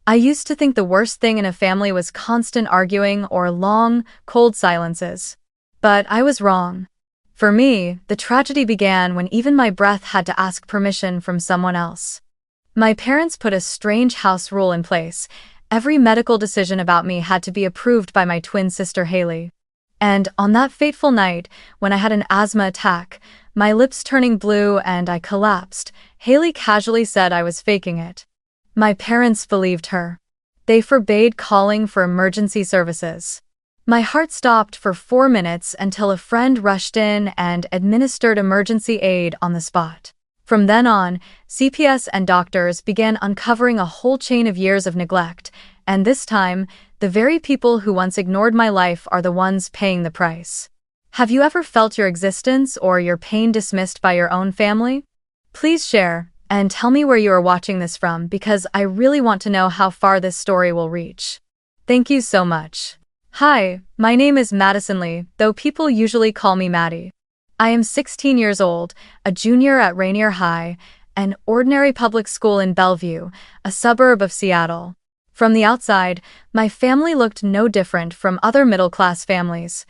I used to think the worst thing in a family was constant arguing or long, cold silences. But I was wrong. For me, the tragedy began when even my breath had to ask permission from someone else. My parents put a strange house rule in place. Every medical decision about me had to be approved by my twin sister Haley. And on that fateful night, when I had an asthma attack, my lips turning blue and I collapsed, Haley casually said I was faking it. My parents believed her. They forbade calling for emergency services. My heart stopped for 4 minutes until a friend rushed in and administered emergency aid on the spot. From then on, CPS and doctors began uncovering a whole chain of years of neglect, and this time, the very people who once ignored my life are the ones paying the price. Have you ever felt your existence or your pain dismissed by your own family? Please share, and tell me where you are watching this from because I really want to know how far this story will reach. Thank you so much. Hi, my name is Madison Lee, though people usually call me Maddie. I am 16 years old, a junior at Rainier High, an ordinary public school in Bellevue, a suburb of Seattle. From the outside, my family looked no different from other middle-class families.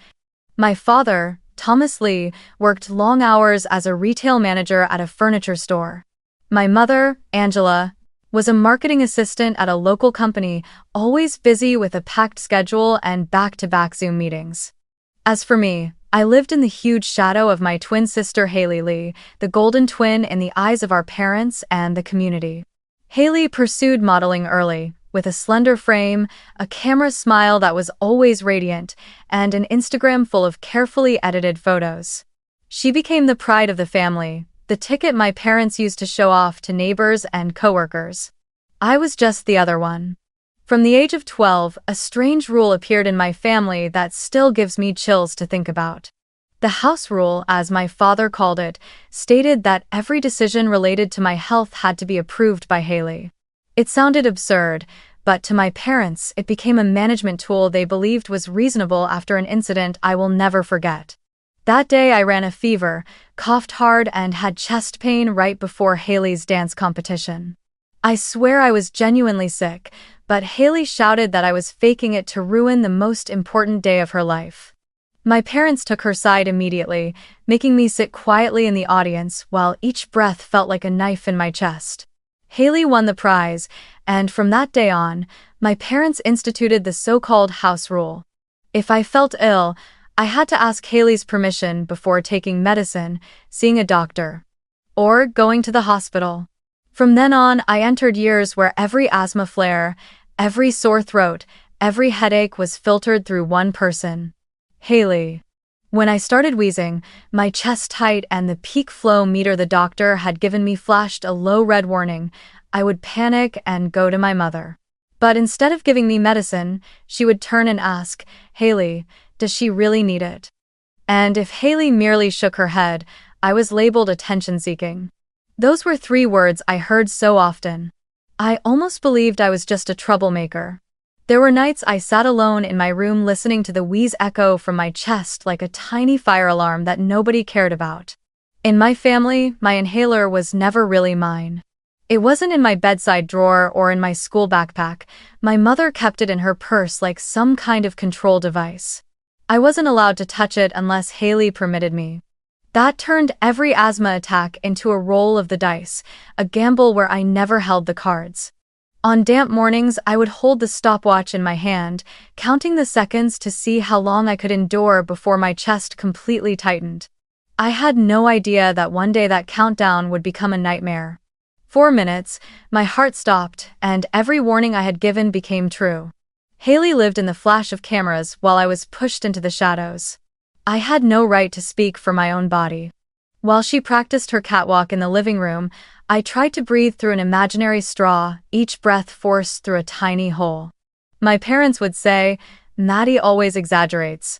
My father, Thomas Lee, worked long hours as a retail manager at a furniture store. My mother, Angela, was a marketing assistant at a local company, always busy with a packed schedule and back-to-back Zoom meetings. As for me, I lived in the huge shadow of my twin sister Haley Lee, the golden twin in the eyes of our parents and the community. Haley pursued modeling early, with a slender frame, a camera smile that was always radiant, and an Instagram full of carefully edited photos. She became the pride of the family, the ticket my parents used to show off to neighbors and coworkers. I was just the other one. From the age of 12, a strange rule appeared in my family that still gives me chills to think about. The house rule, as my father called it, stated that every decision related to my health had to be approved by Haley. It sounded absurd, but to my parents, it became a management tool they believed was reasonable after an incident I will never forget. That day I ran a fever, coughed hard, and had chest pain right before Haley's dance competition. I swear I was genuinely sick, but Haley shouted that I was faking it to ruin the most important day of her life. My parents took her side immediately, making me sit quietly in the audience while each breath felt like a knife in my chest. Haley won the prize, and from that day on, my parents instituted the so-called house rule. If I felt ill, I had to ask Haley's permission before taking medicine, seeing a doctor, or going to the hospital. From then on, I entered years where every asthma flare, every sore throat, every headache was filtered through one person: Haley. When I started wheezing, my chest tight and the peak flow meter the doctor had given me flashed a low red warning, I would panic and go to my mother. But instead of giving me medicine, she would turn and ask, "Haley, does she really need it?" And if Haley merely shook her head, I was labeled attention-seeking. Those were 3 words I heard so often. I almost believed I was just a troublemaker. There were nights I sat alone in my room listening to the wheeze echo from my chest like a tiny fire alarm that nobody cared about. In my family, my inhaler was never really mine. It wasn't in my bedside drawer or in my school backpack. My mother kept it in her purse like some kind of control device. I wasn't allowed to touch it unless Haley permitted me. That turned every asthma attack into a roll of the dice, a gamble where I never held the cards. On damp mornings, I would hold the stopwatch in my hand, counting the seconds to see how long I could endure before my chest completely tightened. I had no idea that one day that countdown would become a nightmare. 4 minutes, my heart stopped, and every warning I had given became true. Haley lived in the flash of cameras while I was pushed into the shadows. I had no right to speak for my own body. While she practiced her catwalk in the living room, I tried to breathe through an imaginary straw, each breath forced through a tiny hole. My parents would say, "Maddie always exaggerates.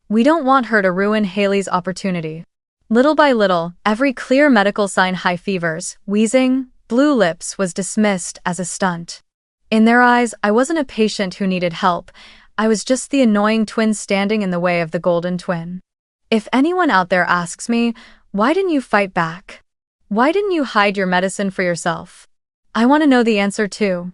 We don't want her to ruin Haley's opportunity." Little by little, every clear medical sign, high fevers, wheezing, blue lips, was dismissed as a stunt. In their eyes, I wasn't a patient who needed help. I was just the annoying twin standing in the way of the golden twin. If anyone out there asks me, "Why didn't you fight back? Why didn't you hide your medicine for yourself?" I want to know the answer too.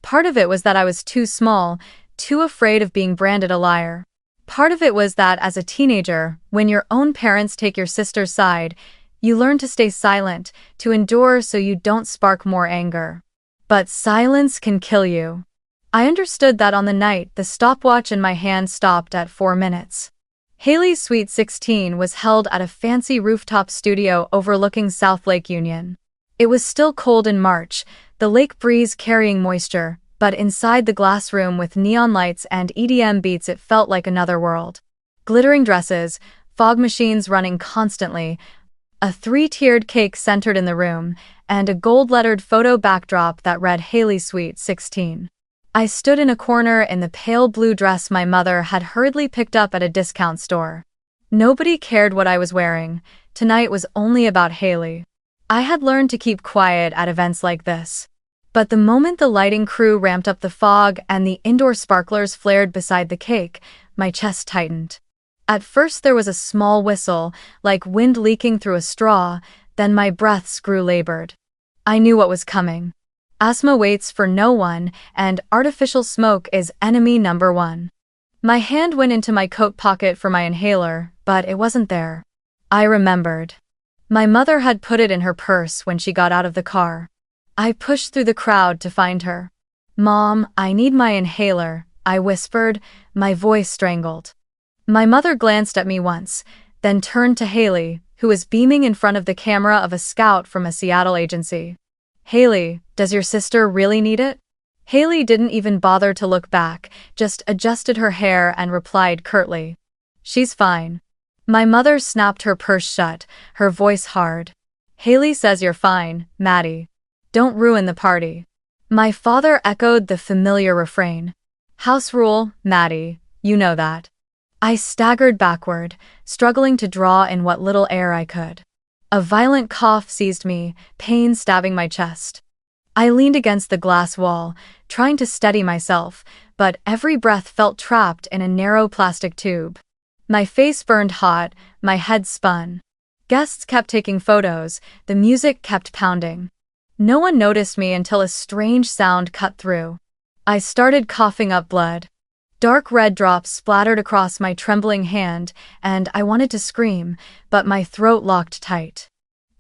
Part of it was that I was too small, too afraid of being branded a liar. Part of it was that as a teenager, when your own parents take your sister's side, you learn to stay silent, to endure so you don't spark more anger. But silence can kill you. I understood that on the night the stopwatch in my hand stopped at 4 minutes. Haley's Sweet 16 was held at a fancy rooftop studio overlooking South Lake Union. It was still cold in March, the lake breeze carrying moisture, but inside the glass room with neon lights and EDM beats it felt like another world. Glittering dresses, fog machines running constantly, a 3-tiered cake centered in the room, and a gold-lettered photo backdrop that read Haley's Sweet 16. I stood in a corner in the pale blue dress my mother had hurriedly picked up at a discount store. Nobody cared what I was wearing. Tonight was only about Haley. I had learned to keep quiet at events like this. But the moment the lighting crew ramped up the fog and the indoor sparklers flared beside the cake, my chest tightened. At first there was a small whistle, like wind leaking through a straw, then my breaths grew labored. I knew what was coming. Asthma waits for no one, and artificial smoke is enemy number one. My hand went into my coat pocket for my inhaler, but it wasn't there. I remembered. My mother had put it in her purse when she got out of the car. I pushed through the crowd to find her. "Mom, I need my inhaler," I whispered, my voice strangled. My mother glanced at me once, then turned to Haley, who was beaming in front of the camera of a scout from a Seattle agency. "Haley, does your sister really need it?" Haley didn't even bother to look back, just adjusted her hair and replied curtly, "She's fine." My mother snapped her purse shut, her voice hard. "Haley says you're fine, Maddie. Don't ruin the party." My father echoed the familiar refrain. "House rule, Maddie, you know that." I staggered backward, struggling to draw in what little air I could. A violent cough seized me, pain stabbing my chest. I leaned against the glass wall, trying to steady myself, but every breath felt trapped in a narrow plastic tube. My face burned hot, my head spun. Guests kept taking photos, the music kept pounding. No one noticed me until a strange sound cut through. I started coughing up blood. Dark red drops splattered across my trembling hand, and I wanted to scream, but my throat locked tight.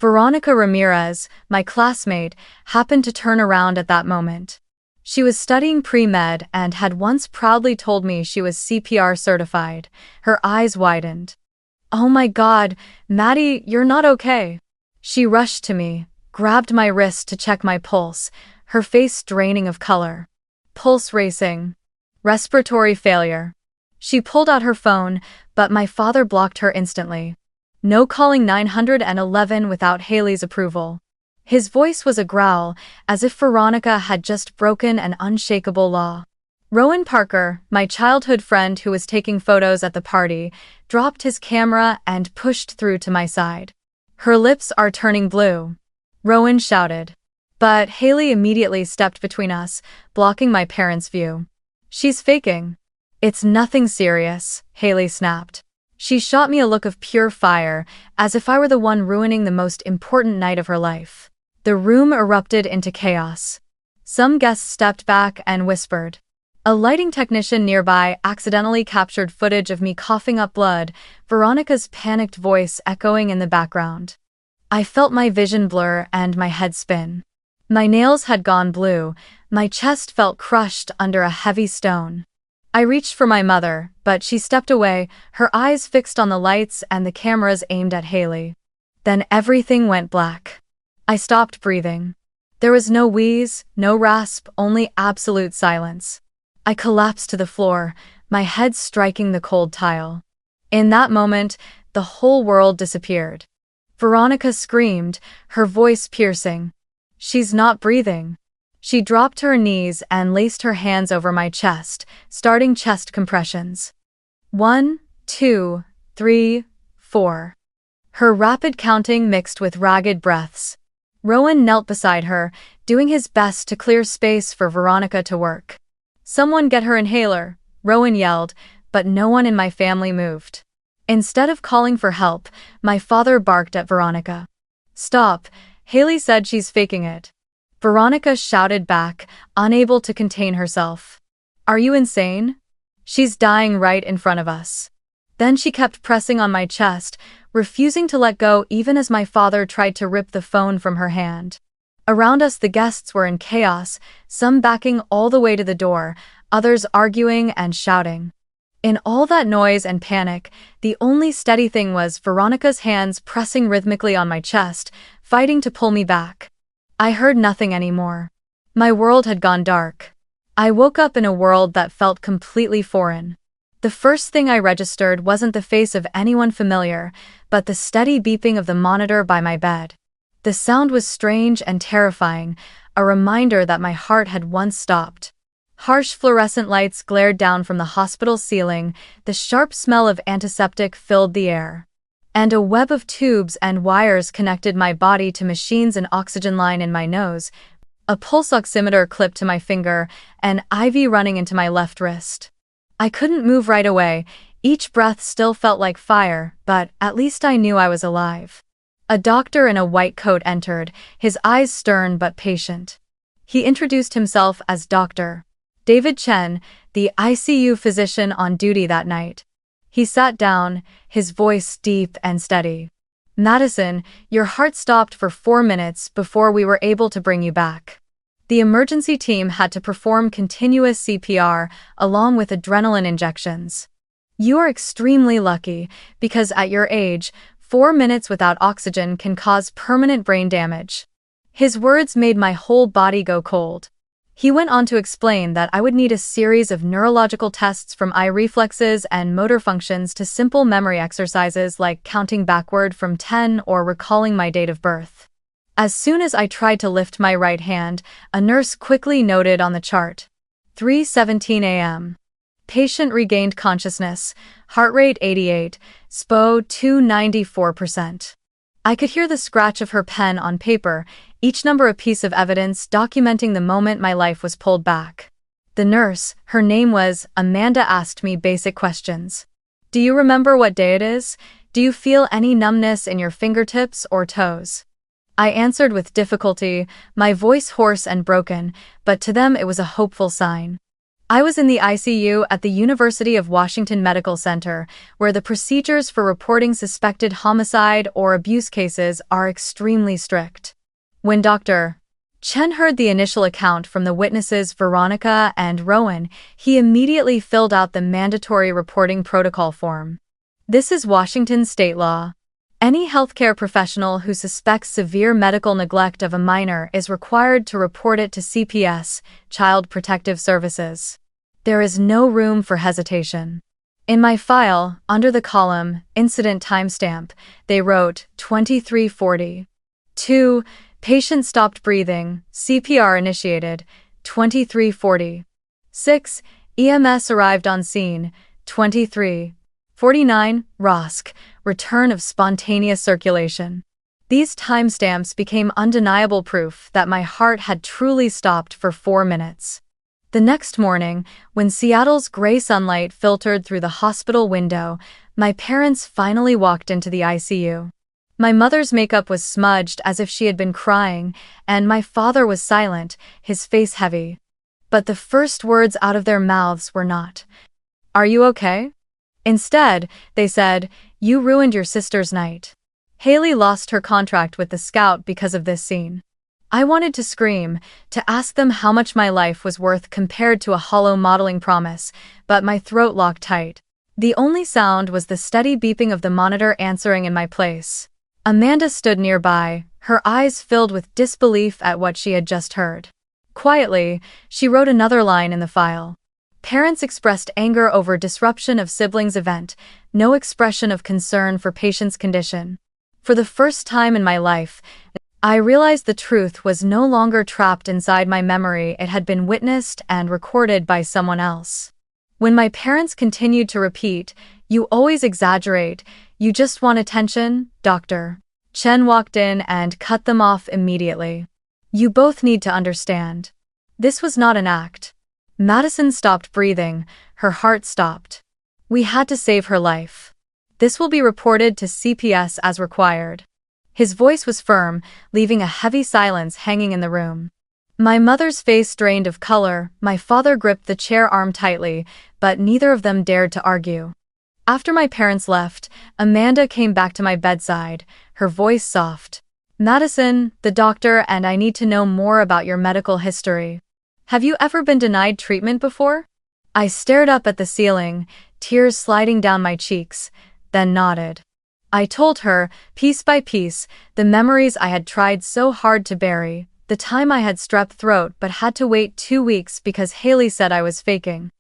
Veronica Ramirez, my classmate, happened to turn around at that moment. She was studying pre-med and had once proudly told me she was CPR certified. Her eyes widened. "Oh my God, Maddie, you're not okay." She rushed to me, grabbed my wrist to check my pulse, her face draining of color. Pulse racing. Respiratory failure. She pulled out her phone, but my father blocked her instantly. "No calling 911 without Haley's approval." His voice was a growl, as if Veronica had just broken an unshakable law. Rowan Parker, my childhood friend who was taking photos at the party, dropped his camera and pushed through to my side. "Her lips are turning blue," Rowan shouted. But Haley immediately stepped between us, blocking my parents' view. "She's faking." "It's nothing serious," Haley snapped. She shot me a look of pure fire, as if I were the one ruining the most important night of her life. The room erupted into chaos. Some guests stepped back and whispered. A lighting technician nearby accidentally captured footage of me coughing up blood, Veronica's panicked voice echoing in the background. I felt my vision blur and my head spin. My nails had gone blue, my chest felt crushed under a heavy stone. I reached for my mother, but she stepped away, her eyes fixed on the lights and the cameras aimed at Haley. Then everything went black. I stopped breathing. There was no wheeze, no rasp, only absolute silence. I collapsed to the floor, my head striking the cold tile. In that moment, the whole world disappeared. Veronica screamed, her voice piercing. "She's not breathing." She dropped to her knees and laced her hands over my chest, starting chest compressions. 1, 2, 3, 4. Her rapid counting mixed with ragged breaths. Rowan knelt beside her, doing his best to clear space for Veronica to work. "Someone get her inhaler," Rowan yelled, but no one in my family moved. Instead of calling for help, my father barked at Veronica. "Stop, Haley said she's faking it." Veronica shouted back, unable to contain herself. Are you insane? She's dying right in front of us. Then she kept pressing on my chest, refusing to let go even as my father tried to rip the phone from her hand. Around us the guests were in chaos, some backing all the way to the door, others arguing and shouting. In all that noise and panic, the only steady thing was Veronica's hands pressing rhythmically on my chest, fighting to pull me back. I heard nothing anymore. My world had gone dark. I woke up in a world that felt completely foreign. The first thing I registered wasn't the face of anyone familiar, but the steady beeping of the monitor by my bed. The sound was strange and terrifying, a reminder that my heart had once stopped. Harsh fluorescent lights glared down from the hospital ceiling, the sharp smell of antiseptic filled the air. And a web of tubes and wires connected my body to machines, an oxygen line in my nose, a pulse oximeter clipped to my finger, an IV running into my left wrist. I couldn't move right away, each breath still felt like fire, but at least I knew I was alive. A doctor in a white coat entered, his eyes stern but patient. He introduced himself as Dr. David Chen, the ICU physician on duty that night. He sat down, his voice deep and steady. Madison, your heart stopped for 4 minutes before we were able to bring you back. The emergency team had to perform continuous CPR along with adrenaline injections. You are extremely lucky because at your age, 4 minutes without oxygen can cause permanent brain damage. His words made my whole body go cold. He went on to explain that I would need a series of neurological tests from eye reflexes and motor functions to simple memory exercises like counting backward from 10 or recalling my date of birth. As soon as I tried to lift my right hand, a nurse quickly noted on the chart, 3:17 a.m. Patient regained consciousness, heart rate 88, SPO 294%. I could hear the scratch of her pen on paper, each number a piece of evidence documenting the moment my life was pulled back. The nurse, her name was Amanda, asked me basic questions. Do you remember what day it is? Do you feel any numbness in your fingertips or toes? I answered with difficulty, my voice hoarse and broken, but to them it was a hopeful sign. I was in the ICU at the University of Washington Medical Center, where the procedures for reporting suspected homicide or abuse cases are extremely strict. When Dr. Chen heard the initial account from the witnesses Veronica and Rowan, he immediately filled out the mandatory reporting protocol form. This is Washington state law. Any healthcare professional who suspects severe medical neglect of a minor is required to report it to CPS, Child Protective Services. There is no room for hesitation. In my file, under the column, Incident Timestamp, they wrote 2340. 2. Patient stopped breathing, CPR initiated, 2340. 6. EMS arrived on scene, 2349. ROSC, return of spontaneous circulation. These timestamps became undeniable proof that my heart had truly stopped for 4 minutes. The next morning, when Seattle's gray sunlight filtered through the hospital window, my parents finally walked into the ICU. My mother's makeup was smudged as if she had been crying, and my father was silent, his face heavy. But the first words out of their mouths were not, "Are you okay?" Instead, they said, "You ruined your sister's night." Haley lost her contract with the Scout because of this scene. I wanted to scream, to ask them how much my life was worth compared to a hollow modeling promise, but my throat locked tight. The only sound was the steady beeping of the monitor answering in my place. Amanda stood nearby, her eyes filled with disbelief at what she had just heard. Quietly, she wrote another line in the file. Parents expressed anger over disruption of siblings' event, no expression of concern for patient's condition. For the first time in my life, I realized the truth was no longer trapped inside my memory, it had been witnessed and recorded by someone else. When my parents continued to repeat, "You always exaggerate, you just want attention," Dr. Chen walked in and cut them off immediately. "You both need to understand. This was not an act." Madison stopped breathing, her heart stopped. We had to save her life. This will be reported to CPS as required. His voice was firm, leaving a heavy silence hanging in the room. My mother's face drained of color, my father gripped the chair arm tightly, but neither of them dared to argue. After my parents left, Amanda came back to my bedside, her voice soft. "Madison, the doctor and I need to know more about your medical history. Have you ever been denied treatment before?" I stared up at the ceiling, tears sliding down my cheeks, then nodded. I told her, piece by piece, the memories I had tried so hard to bury, the time I had strep throat but had to wait 2 weeks because Haley said I was faking.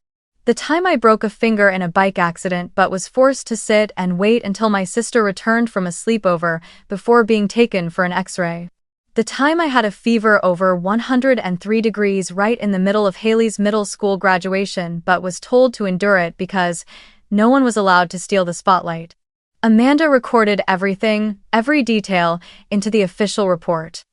The time I broke a finger in a bike accident but was forced to sit and wait until my sister returned from a sleepover before being taken for an x-ray. The time I had a fever over 103 degrees right in the middle of Haley's middle school graduation but was told to endure it because no one was allowed to steal the spotlight. Amanda recorded everything, every detail, into the official report.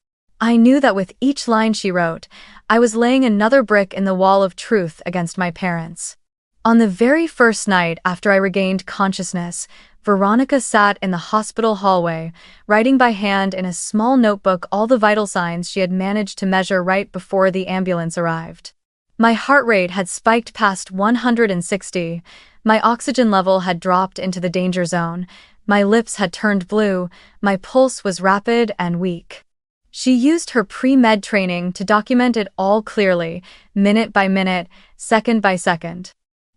I knew that with each line she wrote, I was laying another brick in the wall of truth against my parents. On the very first night after I regained consciousness, Veronica sat in the hospital hallway, writing by hand in a small notebook all the vital signs she had managed to measure right before the ambulance arrived. My heart rate had spiked past 160, my oxygen level had dropped into the danger zone, my lips had turned blue, my pulse was rapid and weak. She used her pre-med training to document it all clearly, minute by minute, second by second.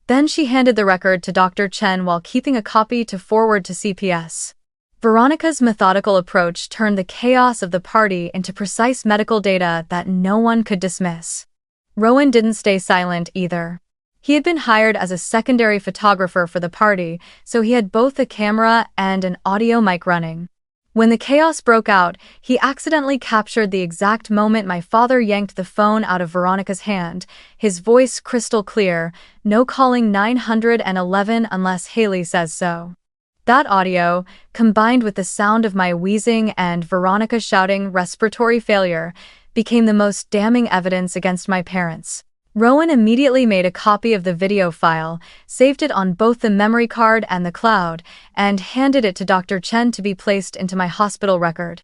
Then she handed the record to Dr. Chen while keeping a copy to forward to CPS. Veronica's methodical approach turned the chaos of the party into precise medical data that no one could dismiss. Rowan didn't stay silent either. He had been hired as a secondary photographer for the party, so he had both a camera and an audio mic running. When the chaos broke out, he accidentally captured the exact moment my father yanked the phone out of Veronica's hand, his voice crystal clear, "No calling 911 unless Haley says so." That audio, combined with the sound of my wheezing and Veronica shouting respiratory failure, became the most damning evidence against my parents. Rowan immediately made a copy of the video file, saved it on both the memory card and the cloud, and handed it to Dr. Chen to be placed into my hospital record.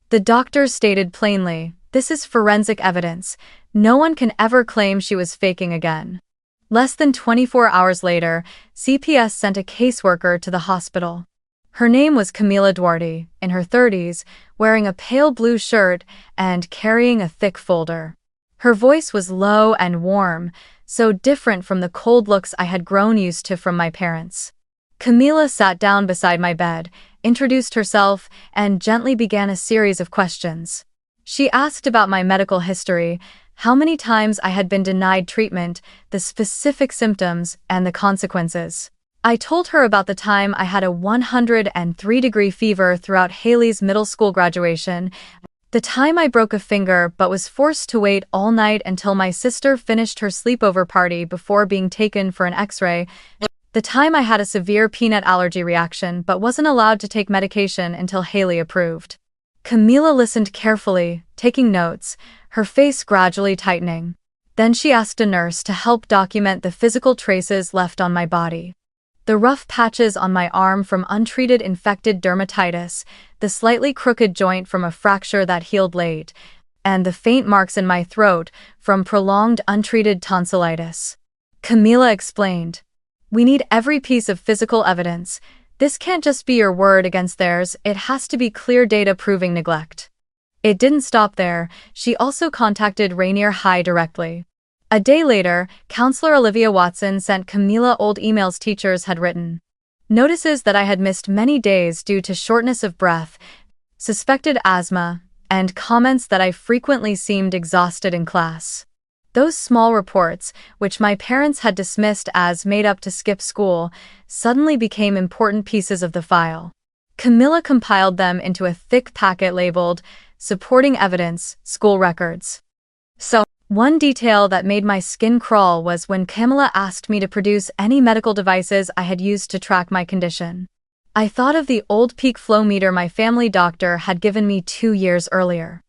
The doctor stated plainly, "This is forensic evidence. No one can ever claim she was faking again." Less than 24 hours later, CPS sent a caseworker to the hospital. Her name was Camila Duarte, in her 30s, wearing a pale blue shirt and carrying a thick folder. Her voice was low and warm, so different from the cold looks I had grown used to from my parents. Camila sat down beside my bed, introduced herself, and gently began a series of questions. She asked about my medical history, how many times I had been denied treatment, the specific symptoms, and the consequences. I told her about the time I had a 103-degree fever throughout Haley's middle school graduation, the time I broke a finger but was forced to wait all night until my sister finished her sleepover party before being taken for an x-ray, the time I had a severe peanut allergy reaction but wasn't allowed to take medication until Haley approved. Camila listened carefully, taking notes, her face gradually tightening. Then she asked a nurse to help document the physical traces left on my body. The rough patches on my arm from untreated infected dermatitis, the slightly crooked joint from a fracture that healed late, and the faint marks in my throat from prolonged untreated tonsillitis. Camila explained, "We need every piece of physical evidence. This can't just be your word against theirs, it has to be clear data proving neglect." It didn't stop there, she also contacted Rainier High directly. A day later, Counselor Olivia Watson sent Camila old emails teachers had written. Notices that I had missed many days due to shortness of breath, suspected asthma, and comments that I frequently seemed exhausted in class. Those small reports, which my parents had dismissed as made up to skip school, suddenly became important pieces of the file. Camila compiled them into a thick packet labeled, "Supporting Evidence, School Records." One detail that made my skin crawl was when Camila asked me to produce any medical devices I had used to track my condition. I thought of the old peak flow meter my family doctor had given me 2 years earlier.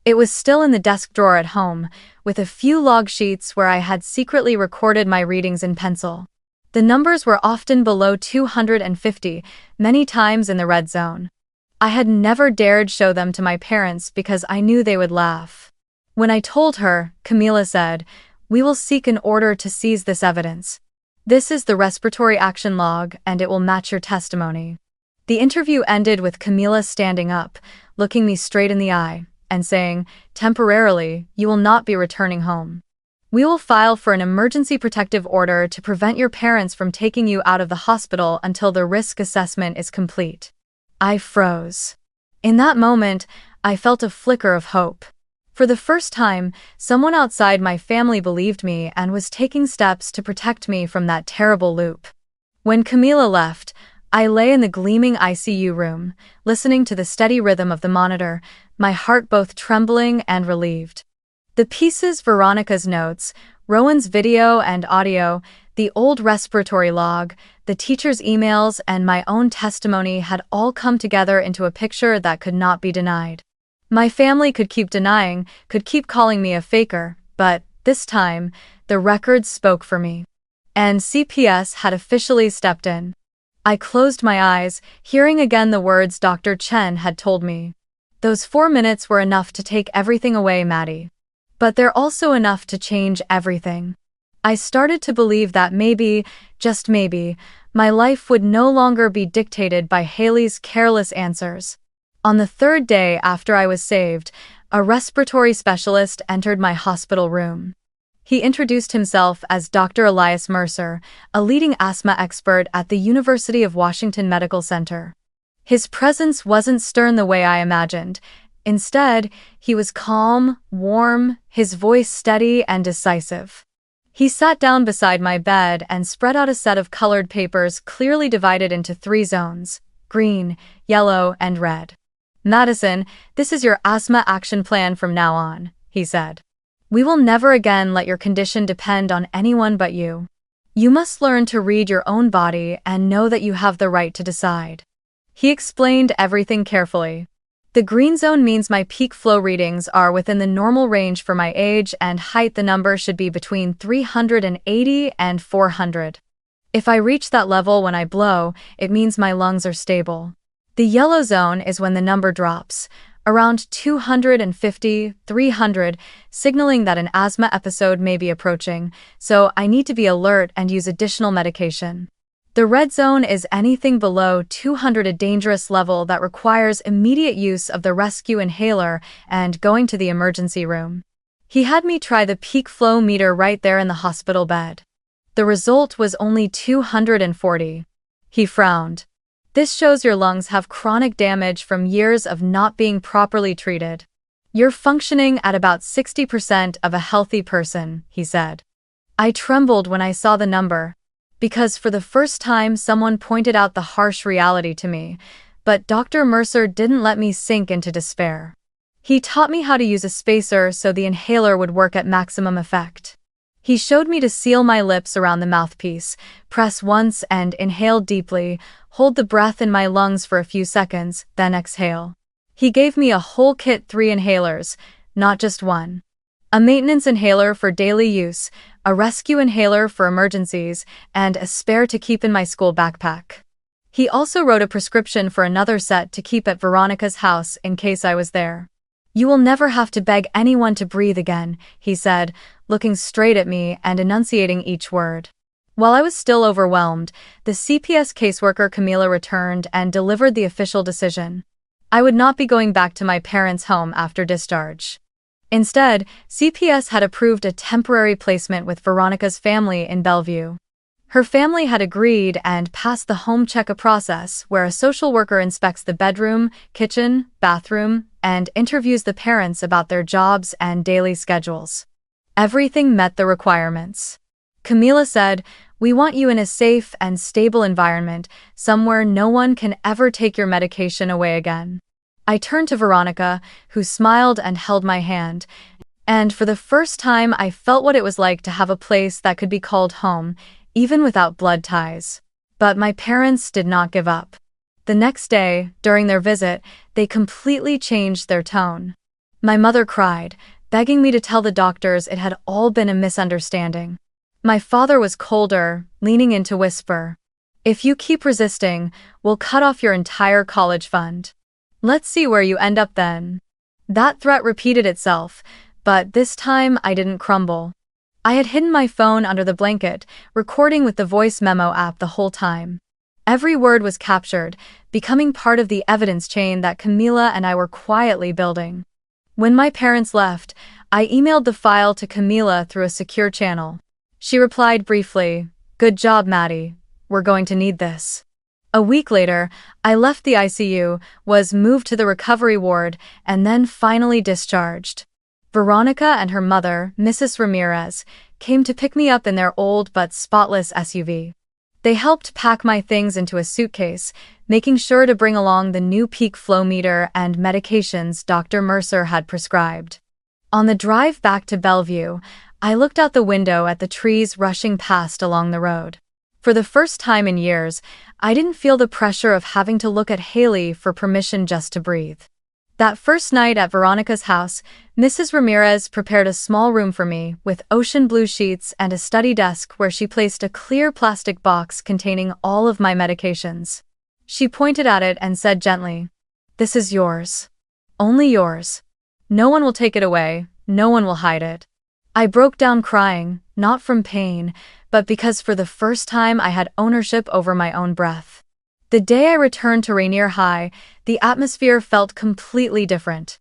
It was still in the desk drawer at home, with a few log sheets where I had secretly recorded my readings in pencil. The numbers were often below 250, many times in the red zone. I had never dared show them to my parents because I knew they would laugh. When I told her, Camila said, "We will seek an order to seize this evidence. This is the respiratory action log and it will match your testimony." The interview ended with Camila standing up, looking me straight in the eye, and saying, "Temporarily, you will not be returning home. We will file for an emergency protective order to prevent your parents from taking you out of the hospital until the risk assessment is complete." I froze. In that moment, I felt a flicker of hope. For the first time, someone outside my family believed me and was taking steps to protect me from that terrible loop. When Camila left, I lay in the gleaming ICU room, listening to the steady rhythm of the monitor, my heart both trembling and relieved. The pieces, Veronica's notes, Rowan's video and audio, the old respiratory log, the teacher's emails, and my own testimony had all come together into a picture that could not be denied. My family could keep denying, could keep calling me a faker, but, this time, the records spoke for me. And CPS had officially stepped in. I closed my eyes, hearing again the words Dr. Chen had told me. "Those 4 minutes were enough to take everything away, Maddie. But they're also enough to change everything." I started to believe that maybe, just maybe, my life would no longer be dictated by Haley's careless answers. On the 3rd day after I was saved, a respiratory specialist entered my hospital room. He introduced himself as Dr. Elias Mercer, a leading asthma expert at the University of Washington Medical Center. His presence wasn't stern the way I imagined. Instead, he was calm, warm, his voice steady and decisive. He sat down beside my bed and spread out a set of colored papers clearly divided into 3 zones: green, yellow, and red. "Madison, this is your asthma action plan from now on," he said. "We will never again let your condition depend on anyone but you. You must learn to read your own body and know that you have the right to decide." He explained everything carefully. The green zone means my peak flow readings are within the normal range for my age and height. The number should be between 380 and 400. If I reach that level when I blow, it means my lungs are stable. The yellow zone is when the number drops, around 250, 300, signaling that an asthma episode may be approaching, so I need to be alert and use additional medication. The red zone is anything below 200, a dangerous level that requires immediate use of the rescue inhaler and going to the emergency room. He had me try the peak flow meter right there in the hospital bed. The result was only 240. He frowned. "This shows your lungs have chronic damage from years of not being properly treated. You're functioning at about 60% of a healthy person," he said. I trembled when I saw the number, because for the first time someone pointed out the harsh reality to me, but Dr. Mercer didn't let me sink into despair. He taught me how to use a spacer so the inhaler would work at maximum effect. He showed me to seal my lips around the mouthpiece, press once and inhale deeply, hold the breath in my lungs for a few seconds, then exhale. He gave me a whole kit, 3 inhalers, not just one. A maintenance inhaler for daily use, a rescue inhaler for emergencies, and a spare to keep in my school backpack. He also wrote a prescription for another set to keep at Veronica's house in case I was there. "You will never have to beg anyone to breathe again," he said, looking straight at me and enunciating each word. While I was still overwhelmed, the CPS caseworker Camila returned and delivered the official decision. I would not be going back to my parents' home after discharge. Instead, CPS had approved a temporary placement with Veronica's family in Bellevue. Her family had agreed and passed the home check-a process where a social worker inspects the bedroom, kitchen, bathroom, and interviews the parents about their jobs and daily schedules. Everything met the requirements. Camila said, "We want you in a safe and stable environment, somewhere no one can ever take your medication away again." I turned to Veronica, who smiled and held my hand, and for the first time I felt what it was like to have a place that could be called home, even without blood ties. But my parents did not give up. The next day, during their visit, they completely changed their tone. My mother cried, begging me to tell the doctors it had all been a misunderstanding. My father was colder, leaning in to whisper, "If you keep resisting, we'll cut off your entire college fund. Let's see where you end up then." That threat repeated itself, But this time I didn't crumble. I had hidden my phone under the blanket, recording with the voice memo app the whole time. Every word was captured, becoming part of the evidence chain that Camila and I were quietly building. When my parents left, I emailed the file to Camila through a secure channel. She replied briefly, "Good job, Maddie. We're going to need this." A week later, I left the ICU, was moved to the recovery ward, and then finally discharged. Veronica and her mother, Mrs. Ramirez, came to pick me up in their old but spotless SUV. They helped pack my things into a suitcase, making sure to bring along the new peak flow meter and medications Dr. Mercer had prescribed. On the drive back to Bellevue, I looked out the window at the trees rushing past along the road. For the first time in years, I didn't feel the pressure of having to look at Haley for permission just to breathe. That first night at Veronica's house, Mrs. Ramirez prepared a small room for me with ocean blue sheets and a study desk where she placed a clear plastic box containing all of my medications. She pointed at it and said gently, "This is yours. Only yours. No one will take it away, no one will hide it." I broke down crying, not from pain, but because for the first time I had ownership over my own breath. The day I returned to Rainier High, the atmosphere felt completely different.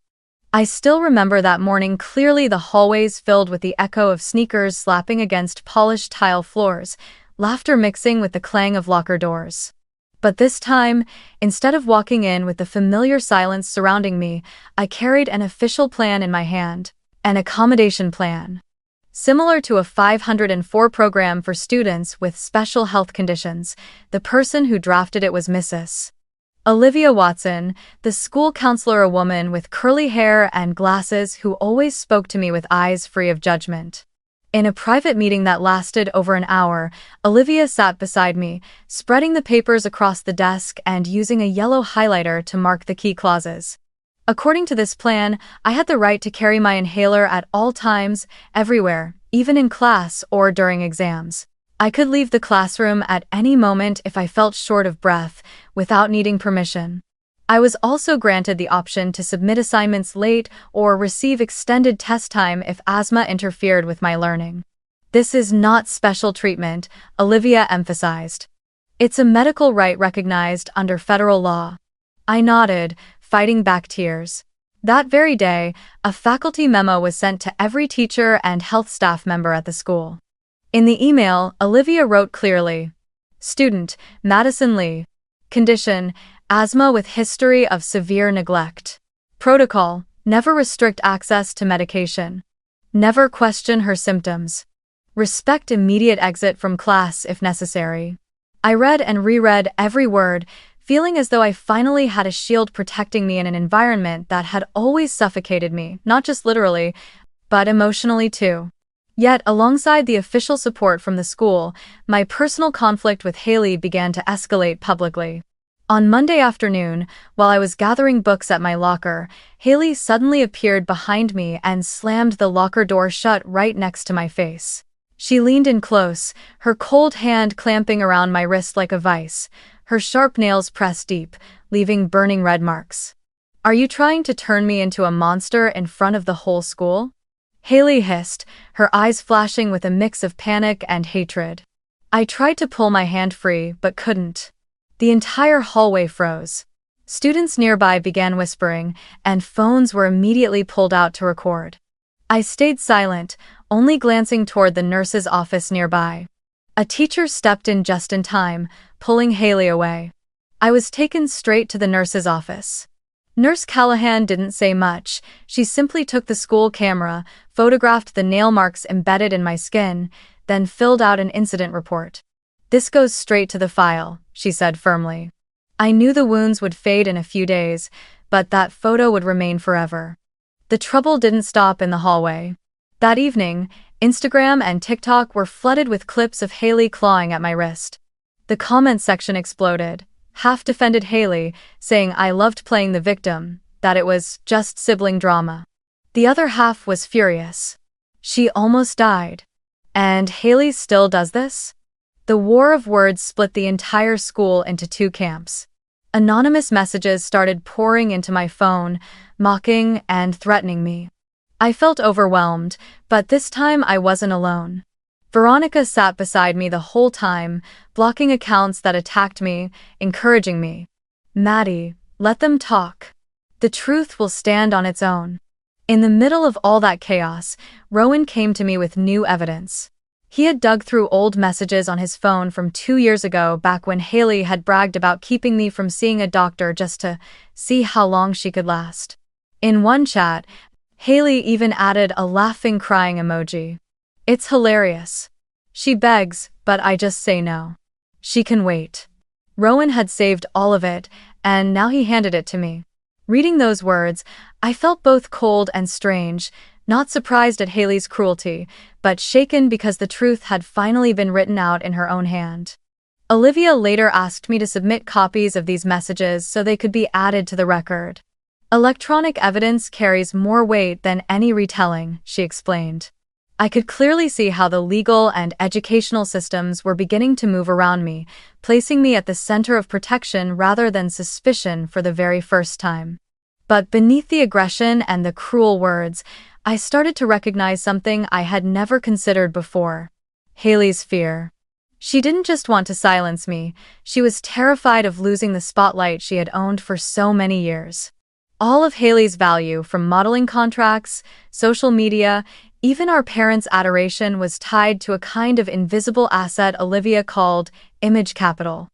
I still remember that morning clearly, the hallways filled with the echo of sneakers slapping against polished tile floors, laughter mixing with the clang of locker doors. But this time, instead of walking in with the familiar silence surrounding me, I carried an official plan in my hand, an accommodation plan. Similar to a 504 program for students with special health conditions, the person who drafted it was Mrs. Olivia Watson, the school counselor, a woman with curly hair and glasses who always spoke to me with eyes free of judgment. In a private meeting that lasted over an hour, Olivia sat beside me, spreading the papers across the desk and using a yellow highlighter to mark the key clauses. According to this plan, I had the right to carry my inhaler at all times, everywhere, even in class or during exams. I could leave the classroom at any moment if I felt short of breath, without needing permission. I was also granted the option to submit assignments late or receive extended test time if asthma interfered with my learning. "This is not special treatment," Olivia emphasized. "It's a medical right recognized under federal law." I nodded, fighting back tears. That very day, a faculty memo was sent to every teacher and health staff member at the school. In the email, Olivia wrote clearly, "Student, Madison Lee. Condition, asthma with history of severe neglect. Protocol, never restrict access to medication. Never question her symptoms. Respect immediate exit from class if necessary." I read and reread every word, feeling as though I finally had a shield protecting me in an environment that had always suffocated me, not just literally, but emotionally too. Yet, alongside the official support from the school, my personal conflict with Haley began to escalate publicly. On Monday afternoon, while I was gathering books at my locker, Haley suddenly appeared behind me and slammed the locker door shut right next to my face. She leaned in close, her cold hand clamping around my wrist like a vice, her sharp nails pressed deep, leaving burning red marks. "Are you trying to turn me into a monster in front of the whole school?" Haley hissed, her eyes flashing with a mix of panic and hatred. I tried to pull my hand free, but couldn't. The entire hallway froze. Students nearby began whispering, and phones were immediately pulled out to record. I stayed silent, only glancing toward the nurse's office nearby. A teacher stepped in just in time, pulling Haley away. I was taken straight to the nurse's office. Nurse Callahan didn't say much. She simply took the school camera, photographed the nail marks embedded in my skin, then filled out an incident report. "This goes straight to the file," she said firmly. I knew the wounds would fade in a few days, but that photo would remain forever. The trouble didn't stop in the hallway. That evening, Instagram and TikTok were flooded with clips of Haley clawing at my wrist. The comment section exploded. Half defended Haley, saying I loved playing the victim, that it was just sibling drama. The other half was furious. She almost died. And Haley still does this? The war of words split the entire school into two camps. Anonymous messages started pouring into my phone, mocking and threatening me. I felt overwhelmed, but this time I wasn't alone. Veronica sat beside me the whole time, blocking accounts that attacked me, encouraging me. Maddie, let them talk. The truth will stand on its own. In the middle of all that chaos, Rowan came to me with new evidence. He had dug through old messages on his phone from 2 years ago, back when Haley had bragged about keeping me from seeing a doctor just to see how long she could last. In one chat, Haley even added a laughing crying emoji. It's hilarious. She begs, but I just say no. She can wait. Rowan had saved all of it, and now he handed it to me. Reading those words, I felt both cold and strange, not surprised at Haley's cruelty, but shaken because the truth had finally been written out in her own hand. Olivia later asked me to submit copies of these messages so they could be added to the record. Electronic evidence carries more weight than any retelling, she explained. I could clearly see how the legal and educational systems were beginning to move around me, placing me at the center of protection rather than suspicion for the very first time. But beneath the aggression and the cruel words, I started to recognize something I had never considered before. Haley's fear. She didn't just want to silence me, she was terrified of losing the spotlight she had owned for so many years. All of Haley's value, from modeling contracts, social media, even our parents' adoration, was tied to a kind of invisible asset Olivia called image capital.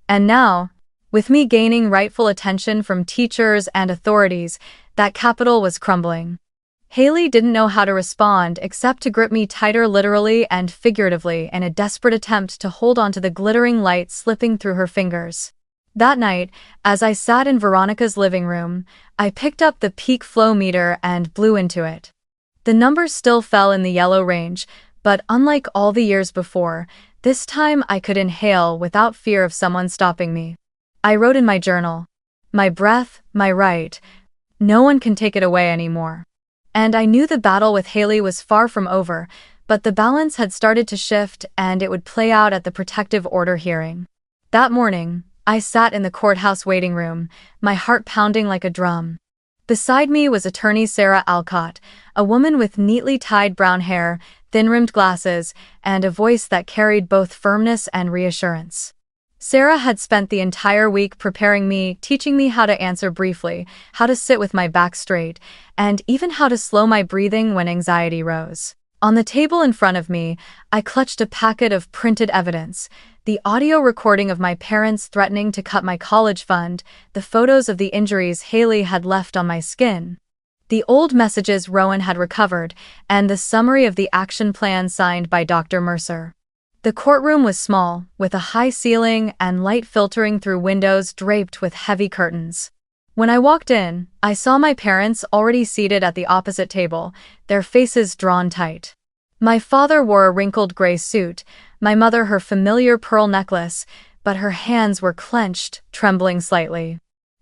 And now, with me gaining rightful attention from teachers and authorities, that capital was crumbling. Haley didn't know how to respond except to grip me tighter, literally and figuratively, in a desperate attempt to hold on to the glittering light slipping through her fingers. That night, as I sat in Veronica's living room, I picked up the peak flow meter and blew into it. The numbers still fell in the yellow range, but unlike all the years before, this time I could inhale without fear of someone stopping me. I wrote in my journal, "My breath, my right. No one can take it away anymore." And I knew the battle with Haley was far from over, but the balance had started to shift, and it would play out at the protective order hearing. That morning, I sat in the courthouse waiting room, my heart pounding like a drum. Beside me was attorney Sarah Alcott, a woman with neatly tied brown hair, thin-rimmed glasses, and a voice that carried both firmness and reassurance. Sarah had spent the entire week preparing me, teaching me how to answer briefly, how to sit with my back straight, and even how to slow my breathing when anxiety rose. On the table in front of me, I clutched a packet of printed evidence: the audio recording of my parents threatening to cut my college fund, the photos of the injuries Haley had left on my skin, the old messages Rowan had recovered, and the summary of the action plan signed by Dr. Mercer. The courtroom was small, with a high ceiling and light filtering through windows draped with heavy curtains. When I walked in, I saw my parents already seated at the opposite table, their faces drawn tight. My father wore a wrinkled gray suit, my mother her familiar pearl necklace, but her hands were clenched, trembling slightly.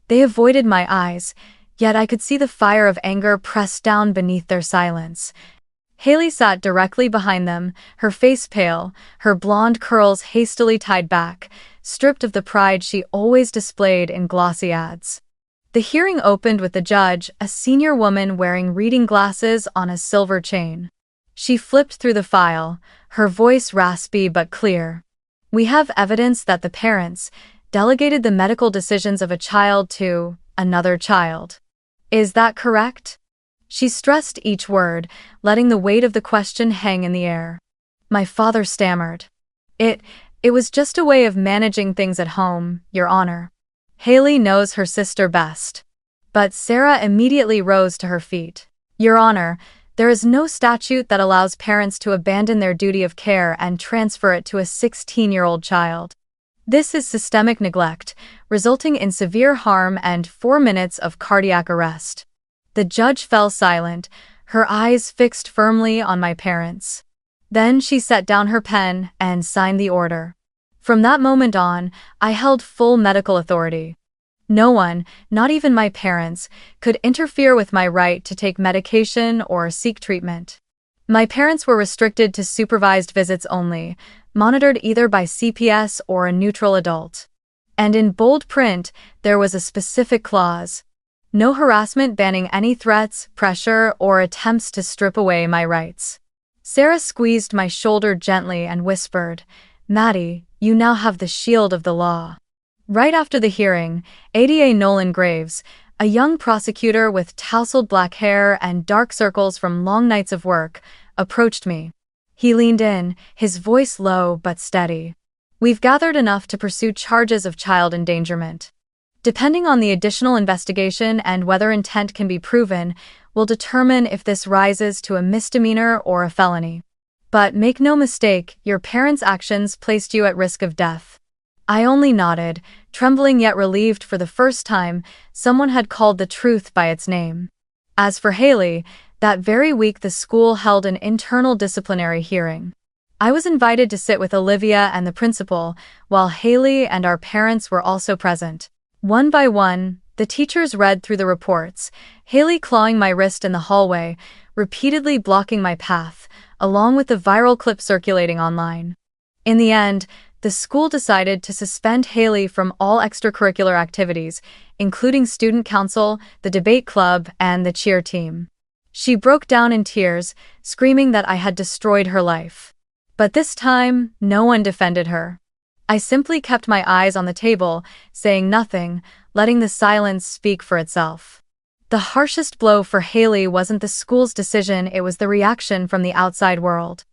They avoided my eyes, yet I could see the fire of anger pressed down beneath their silence. Haley sat directly behind them, her face pale, her blonde curls hastily tied back, stripped of the pride she always displayed in glossy ads. The hearing opened with the judge, a senior woman wearing reading glasses on a silver chain. She flipped through the file, her voice raspy but clear. "We have evidence that the parents delegated the medical decisions of a child to another child. Is that correct?" She stressed each word, letting the weight of the question hang in the air. My father stammered. It was just a way of managing things at home, Your Honor. Haley knows her sister best." But Sarah immediately rose to her feet. "Your Honor, there is no statute that allows parents to abandon their duty of care and transfer it to a 16-year-old child. This is systemic neglect, resulting in severe harm and 4 minutes of cardiac arrest." The judge fell silent, her eyes fixed firmly on my parents. Then she set down her pen and signed the order. From that moment on, I held full medical authority. No one, not even my parents, could interfere with my right to take medication or seek treatment. My parents were restricted to supervised visits only, monitored either by CPS or a neutral adult. And in bold print, there was a specific clause: No harassment banning any threats, pressure, or attempts to strip away my rights. Sarah squeezed my shoulder gently and whispered, "Maddie, you now have the shield of the law." Right after the hearing, ADA Nolan Graves, a young prosecutor with tousled black hair and dark circles from long nights of work, approached me. He leaned in, his voice low but steady. "We've gathered enough to pursue charges of child endangerment. Depending on the additional investigation and whether intent can be proven, will determine if this rises to a misdemeanor or a felony. But make no mistake, your parents' actions placed you at risk of death." I only nodded, trembling yet relieved for the first time someone had called the truth by its name. As for Haley, that very week the school held an internal disciplinary hearing. I was invited to sit with Olivia and the principal, while Haley and our parents were also present. One by one, the teachers read through the reports, Haley clawing my wrist in the hallway, repeatedly blocking my path, along with the viral clip circulating online. In the end, the school decided to suspend Haley from all extracurricular activities, including student council, the debate club, and the cheer team. She broke down in tears, screaming that I had destroyed her life. But this time, no one defended her. I simply kept my eyes on the table, saying nothing, letting the silence speak for itself. The harshest blow for Haley wasn't the school's decision, it was the reaction from the outside world.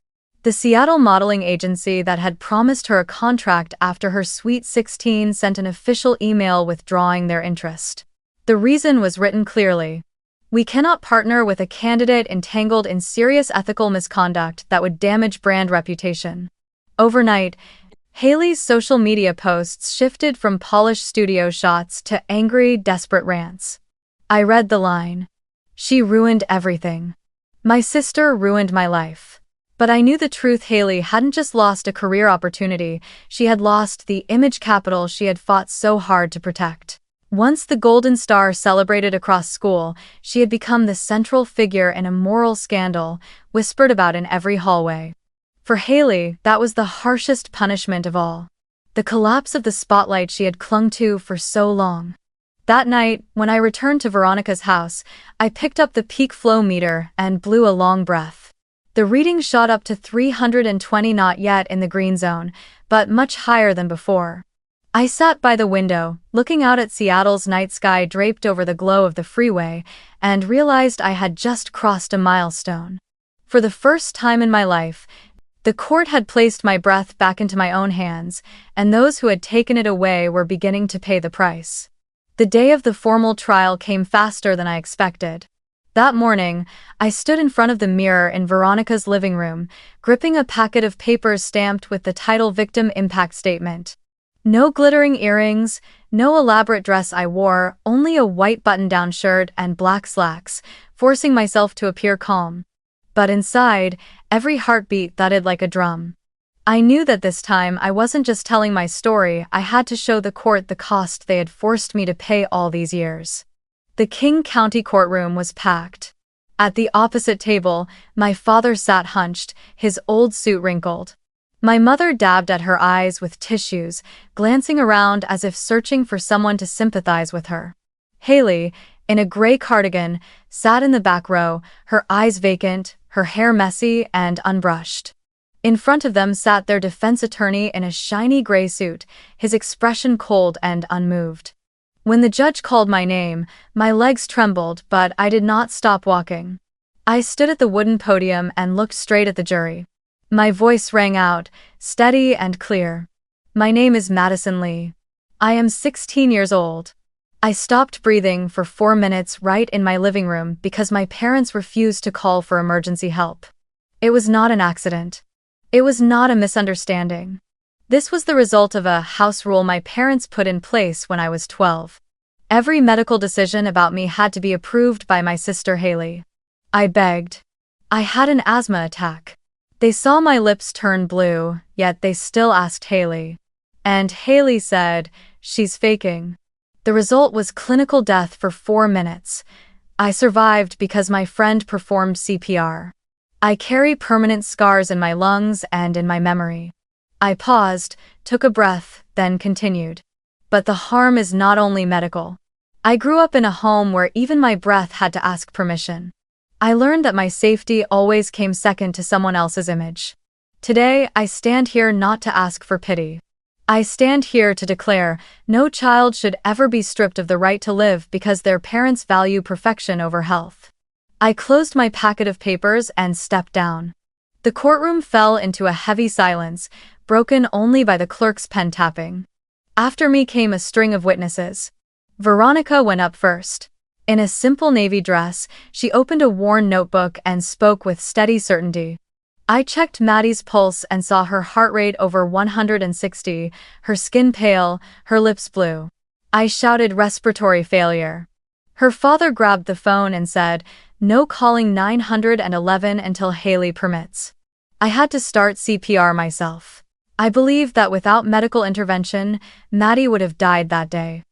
The Seattle modeling agency that had promised her a contract after her Sweet 16 sent an official email withdrawing their interest. The reason was written clearly. "We cannot partner with a candidate entangled in serious ethical misconduct that would damage brand reputation." Overnight, Haley's social media posts shifted from polished studio shots to angry, desperate rants. I read the line. "She ruined everything. My sister ruined my life." But I knew the truth. Haley hadn't just lost a career opportunity, she had lost the image capital she had fought so hard to protect. Once the Golden Star celebrated across school, she had become the central figure in a moral scandal, whispered about in every hallway. For Haley, that was the harshest punishment of all. The collapse of the spotlight she had clung to for so long. That night, when I returned to Veronica's house, I picked up the peak flow meter and blew a long breath. The reading shot up to 320, not yet in the green zone, but much higher than before. I sat by the window, looking out at Seattle's night sky draped over the glow of the freeway, and realized I had just crossed a milestone. For the first time in my life, the court had placed my breath back into my own hands, and those who had taken it away were beginning to pay the price. The day of the formal trial came faster than I expected. That morning, I stood in front of the mirror in Veronica's living room, gripping a packet of papers stamped with the title Victim Impact Statement. No glittering earrings, no elaborate dress I wore, only a white button-down shirt and black slacks, forcing myself to appear calm. But inside, every heartbeat thudded like a drum. I knew that this time I wasn't just telling my story, I had to show the court the cost they had forced me to pay all these years. The King County courtroom was packed. At the opposite table, my father sat hunched, his old suit wrinkled. My mother dabbed at her eyes with tissues, glancing around as if searching for someone to sympathize with her. Haley, in a gray cardigan, sat in the back row, her eyes vacant, her hair messy and unbrushed. In front of them sat their defense attorney in a shiny gray suit, his expression cold and unmoved. When the judge called my name, my legs trembled, but I did not stop walking. I stood at the wooden podium and looked straight at the jury. My voice rang out, steady and clear. "My name is Madison Lee. I am 16 years old." I stopped breathing for 4 minutes right in my living room because my parents refused to call for emergency help. It was not an accident. It was not a misunderstanding. This was the result of a house rule my parents put in place when I was 12. Every medical decision about me had to be approved by my sister Haley. I begged. I had an asthma attack. They saw my lips turn blue, yet they still asked Haley. And Haley said, "She's faking." The result was clinical death for 4 minutes. I survived because my friend performed CPR. I carry permanent scars in my lungs and in my memory. I paused, took a breath, then continued. But the harm is not only medical. I grew up in a home where even my breath had to ask permission. I learned that my safety always came second to someone else's image. Today, I stand here not to ask for pity. I stand here to declare, no child should ever be stripped of the right to live because their parents value perfection over health. I closed my packet of papers and stepped down. The courtroom fell into a heavy silence, broken only by the clerk's pen tapping. After me came a string of witnesses. Veronica went up first. In a simple navy dress, she opened a worn notebook and spoke with steady certainty. I checked Maddie's pulse and saw her heart rate over 160, her skin pale, her lips blue. I shouted respiratory failure. Her father grabbed the phone and said, "No calling 911 until Haley permits." I had to start CPR myself. I believe that without medical intervention, Maddie would have died that day.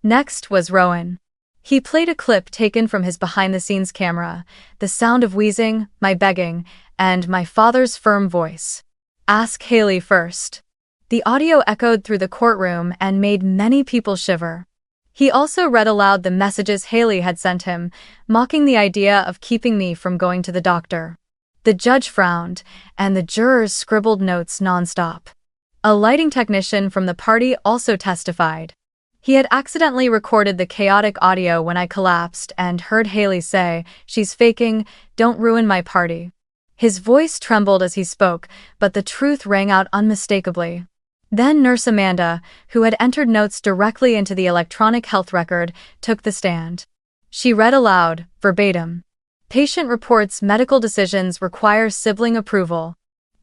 Next was Rowan. He played a clip taken from his behind-the-scenes camera, the sound of wheezing, my begging, and my father's firm voice. "Ask Haley first." The audio echoed through the courtroom and made many people shiver. He also read aloud the messages Haley had sent him, mocking the idea of keeping me from going to the doctor. The judge frowned, and the jurors scribbled notes nonstop. A lighting technician from the party also testified. He had accidentally recorded the chaotic audio when I collapsed and heard Haley say, "She's faking, don't ruin my party." His voice trembled as he spoke, but the truth rang out unmistakably. Then Nurse Amanda, who had entered notes directly into the electronic health record, took the stand. She read aloud, verbatim. "Patient reports medical decisions require sibling approval.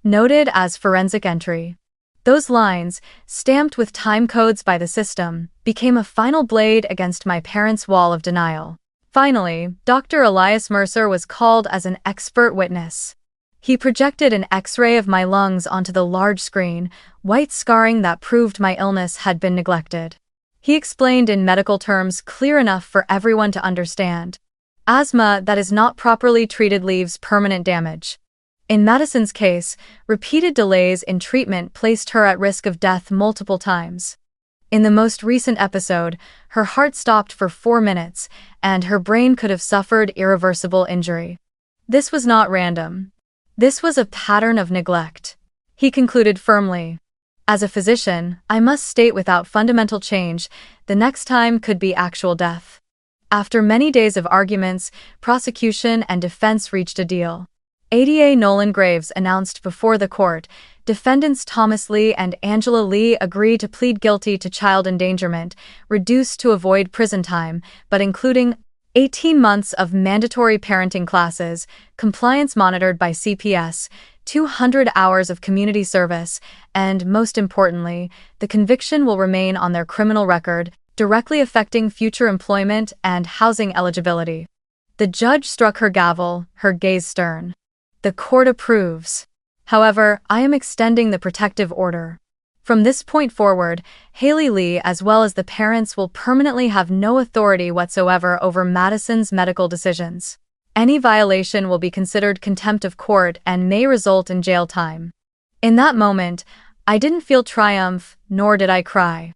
Noted as forensic entry." Those lines, stamped with time codes by the system, became a final blade against my parents' wall of denial. Finally, Dr. Elias Mercer was called as an expert witness. He projected an X-ray of my lungs onto the large screen, white scarring that proved my illness had been neglected. He explained in medical terms clear enough for everyone to understand. Asthma that is not properly treated leaves permanent damage. In Madison's case, repeated delays in treatment placed her at risk of death multiple times. In the most recent episode, her heart stopped for 4 minutes, and her brain could have suffered irreversible injury. This was not random. This was a pattern of neglect. He concluded firmly. As a physician, I must state without fundamental change, the next time could be actual death. After many days of arguments, prosecution and defense reached a deal. ADA Nolan Graves announced before the court, defendants Thomas Lee and Angela Lee agreed to plead guilty to child endangerment, reduced to avoid prison time, but including 18 months of mandatory parenting classes, compliance monitored by CPS, 200 hours of community service, and, most importantly, the conviction will remain on their criminal record, directly affecting future employment and housing eligibility. The judge struck her gavel, her gaze stern. The court approves. However, I am extending the protective order. From this point forward, Haley Lee as well as the parents will permanently have no authority whatsoever over Madison's medical decisions. Any violation will be considered contempt of court and may result in jail time. In that moment, I didn't feel triumph, nor did I cry.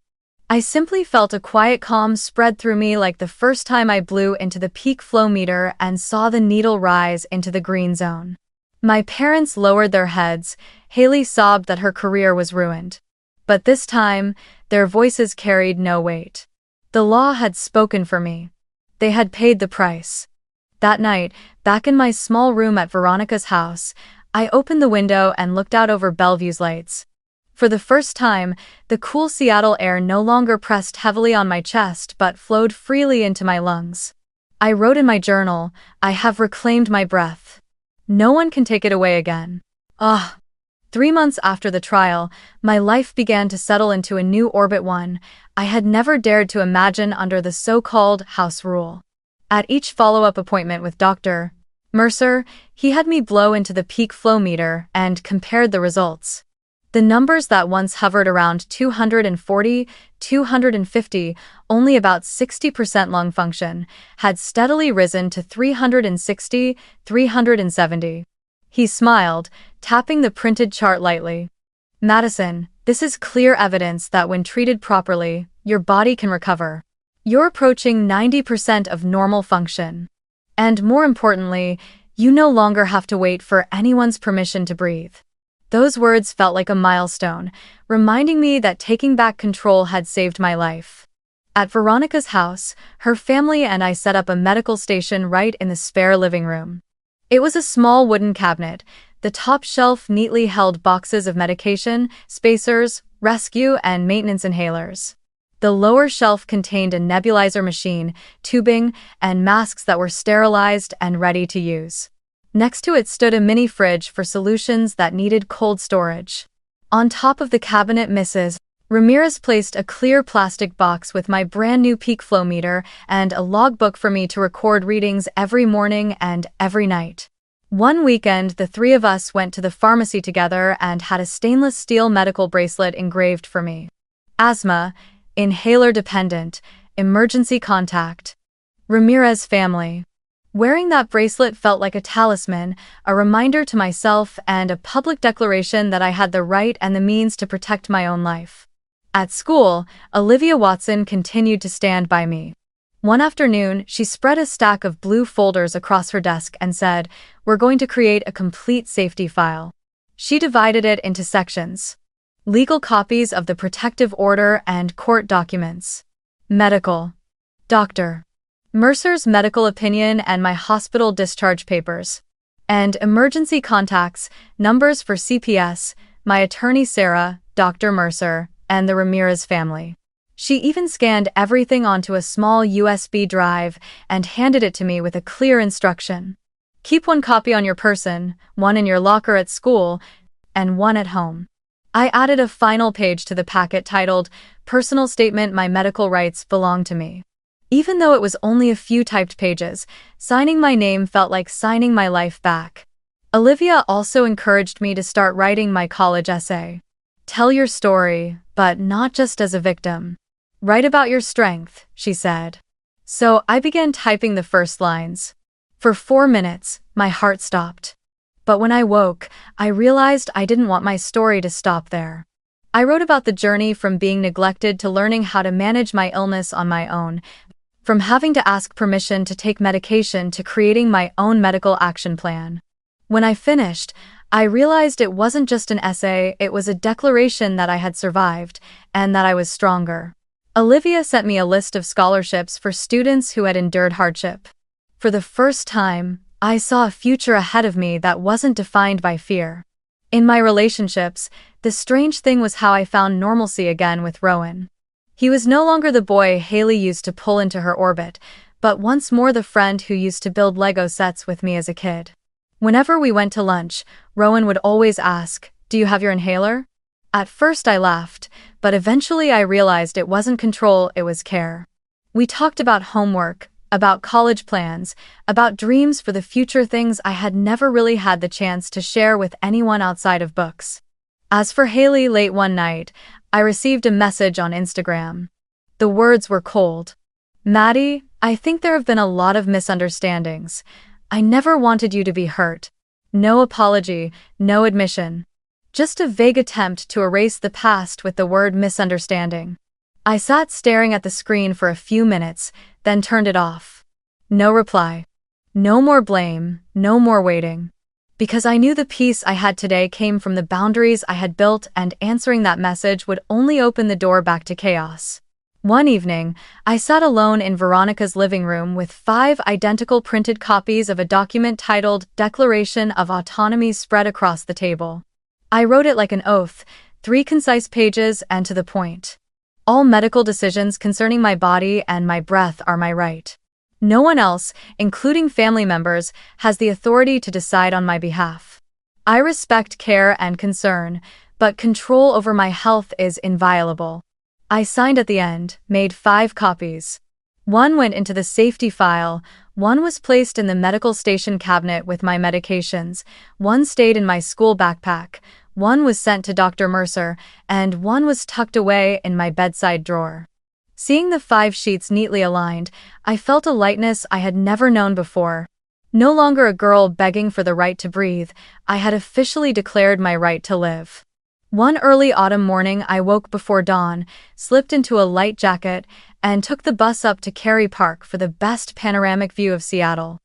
I simply felt a quiet calm spread through me like the first time I blew into the peak flow meter and saw the needle rise into the green zone. My parents lowered their heads. Haley sobbed that her career was ruined. But this time, their voices carried no weight. The law had spoken for me. They had paid the price. That night, back in my small room at Veronica's house, I opened the window and looked out over Bellevue's lights. For the first time, the cool Seattle air no longer pressed heavily on my chest but flowed freely into my lungs. I wrote in my journal, "I have reclaimed my breath. No one can take it away again." 3 months after the trial, my life began to settle into a new orbit, one I had never dared to imagine under the so-called house rule. At each follow-up appointment with Dr. Mercer, he had me blow into the peak flow meter and compared the results. The numbers that once hovered around 240, 250, only about 60% lung function, had steadily risen to 360, 370. He smiled, tapping the printed chart lightly. "Madison, this is clear evidence that when treated properly, your body can recover. You're approaching 90% of normal function. And more importantly, you no longer have to wait for anyone's permission to breathe. Those words felt like a milestone, reminding me that taking back control had saved my life. At Veronica's house, her family and I set up a medical station right in the spare living room. It was a small wooden cabinet. The top shelf neatly held boxes of medication, spacers, rescue, and maintenance inhalers. The lower shelf contained a nebulizer machine, tubing, and masks that were sterilized and ready to use. Next to it stood a mini fridge for solutions that needed cold storage. On top of the cabinet, Mrs. Ramirez placed a clear plastic box with my brand new peak flow meter and a logbook for me to record readings every morning and every night. One weekend, the three of us went to the pharmacy together and had a stainless steel medical bracelet engraved for me. Asthma, inhaler dependent, emergency contact. Ramirez family. Wearing that bracelet felt like a talisman, a reminder to myself and a public declaration that I had the right and the means to protect my own life. At school, Olivia Watson continued to stand by me. One afternoon, she spread a stack of blue folders across her desk and said, "We're going to create a complete safety file." She divided it into sections. Legal copies of the protective order and court documents. Medical. Dr. Mercer's medical opinion and my hospital discharge papers. And emergency contacts, numbers for CPS, my attorney Sarah, Dr. Mercer, and the Ramirez family. She even scanned everything onto a small USB drive and handed it to me with a clear instruction. Keep one copy on your person, one in your locker at school, and one at home. I added a final page to the packet titled, "Personal Statement, My Medical Rights Belong to Me." Even though it was only a few typed pages, signing my name felt like signing my life back. Olivia also encouraged me to start writing my college essay. Tell your story, but not just as a victim. Write about your strength, she said. So I began typing the first lines. For 4 minutes, my heart stopped. But when I woke, I realized I didn't want my story to stop there. I wrote about the journey from being neglected to learning how to manage my illness on my own, from having to ask permission to take medication to creating my own medical action plan. When I finished, I realized it wasn't just an essay, it was a declaration that I had survived, and that I was stronger. Olivia sent me a list of scholarships for students who had endured hardship. For the first time, I saw a future ahead of me that wasn't defined by fear. In my relationships, the strange thing was how I found normalcy again with Rowan. He was no longer the boy Haley used to pull into her orbit, but once more the friend who used to build Lego sets with me as a kid. Whenever we went to lunch, Rowan would always ask, "Do you have your inhaler?" At first I laughed, but eventually I realized it wasn't control, it was care. We talked about homework, about college plans, about dreams for the future, things I had never really had the chance to share with anyone outside of books. As for Haley, late one night, I received a message on Instagram. The words were cold. "Maddie, I think there have been a lot of misunderstandings. I never wanted you to be hurt. No apology, no admission. Just a vague attempt to erase the past with the word misunderstanding." I sat staring at the screen for a few minutes, then turned it off. No reply. No more blame, no more waiting. Because I knew the peace I had today came from the boundaries I had built, and answering that message would only open the door back to chaos. One evening, I sat alone in Veronica's living room with 5 identical printed copies of a document titled Declaration of Autonomy spread across the table. I wrote it like an oath, 3 concise pages and to the point. All medical decisions concerning my body and my breath are my right. No one else, including family members, has the authority to decide on my behalf. I respect care and concern, but control over my health is inviolable. I signed at the end, made 5 copies. One went into the safety file, one was placed in the medical station cabinet with my medications, one stayed in my school backpack, one was sent to Dr. Mercer, and one was tucked away in my bedside drawer. Seeing the 5 sheets neatly aligned, I felt a lightness I had never known before. No longer a girl begging for the right to breathe, I had officially declared my right to live. One early autumn morning, I woke before dawn, slipped into a light jacket, and took the bus up to Cary Park for the best panoramic view of Seattle.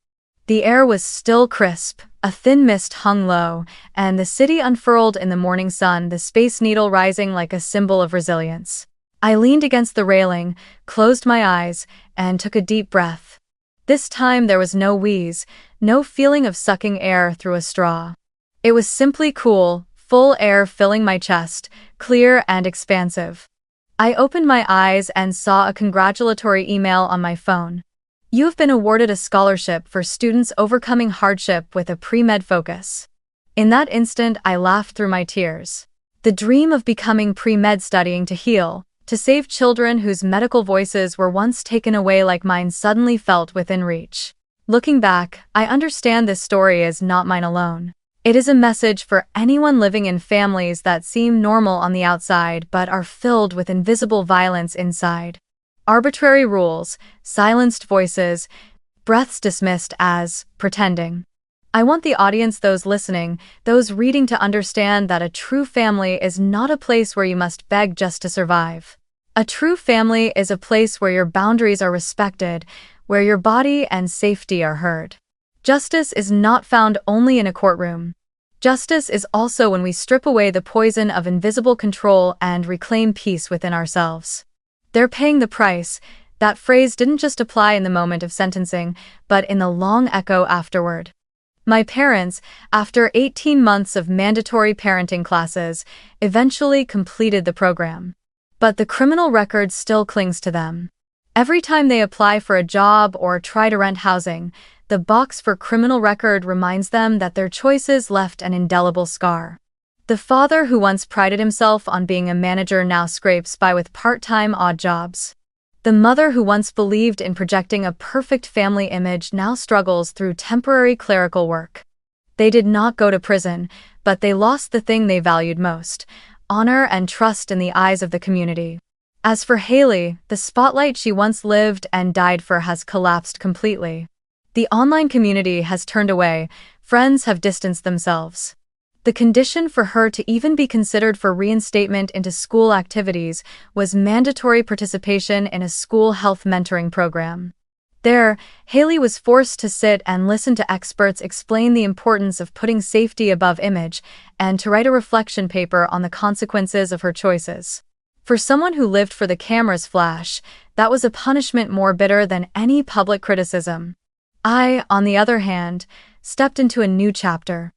The air was still crisp, a thin mist hung low, and the city unfurled in the morning sun, the Space Needle rising like a symbol of resilience. I leaned against the railing, closed my eyes, and took a deep breath. This time there was no wheeze, no feeling of sucking air through a straw. It was simply cool, full air filling my chest, clear and expansive. I opened my eyes and saw a congratulatory email on my phone. You have been awarded a scholarship for students overcoming hardship with a pre-med focus. In that instant, I laughed through my tears. The dream of becoming pre-med, studying to heal, to save children whose medical voices were once taken away like mine, suddenly felt within reach. Looking back, I understand this story is not mine alone. It is a message for anyone living in families that seem normal on the outside but are filled with invisible violence inside. Arbitrary rules, silenced voices, breaths dismissed as pretending. I want the audience, those listening, those reading, to understand that a true family is not a place where you must beg just to survive. A true family is a place where your boundaries are respected, where your body and safety are heard. Justice is not found only in a courtroom. Justice is also when we strip away the poison of invisible control and reclaim peace within ourselves. They're paying the price. That phrase didn't just apply in the moment of sentencing, but in the long echo afterward. My parents, after 18 months of mandatory parenting classes, eventually completed the program. But the criminal record still clings to them. Every time they apply for a job or try to rent housing, the box for criminal record reminds them that their choices left an indelible scar. The father who once prided himself on being a manager now scrapes by with part-time odd jobs. The mother who once believed in projecting a perfect family image now struggles through temporary clerical work. They did not go to prison, but they lost the thing they valued most: honor and trust in the eyes of the community. As for Haley, the spotlight she once lived and died for has collapsed completely. The online community has turned away, friends have distanced themselves. The condition for her to even be considered for reinstatement into school activities was mandatory participation in a school health mentoring program. There, Haley was forced to sit and listen to experts explain the importance of putting safety above image and to write a reflection paper on the consequences of her choices. For someone who lived for the camera's flash, that was a punishment more bitter than any public criticism. I, on the other hand, stepped into a new chapter.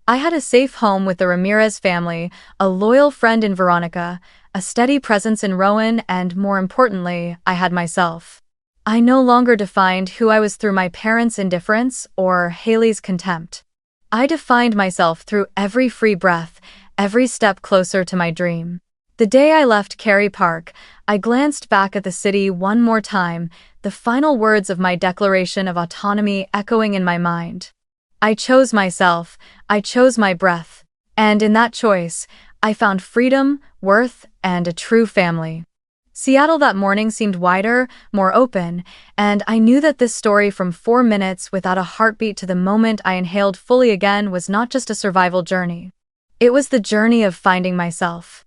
I had a safe home with the Ramirez family, a loyal friend in Veronica, a steady presence in Rowan, and more importantly, I had myself. I no longer defined who I was through my parents' indifference or Haley's contempt. I defined myself through every free breath, every step closer to my dream. The day I left Cary Park, I glanced back at the city one more time, the final words of my Declaration of Autonomy echoing in my mind. I chose myself, I chose my breath, and in that choice, I found freedom, worth, and a true family. Seattle that morning seemed wider, more open, and I knew that this story, from 4 minutes without a heartbeat to the moment I inhaled fully again, was not just a survival journey. It was the journey of finding myself.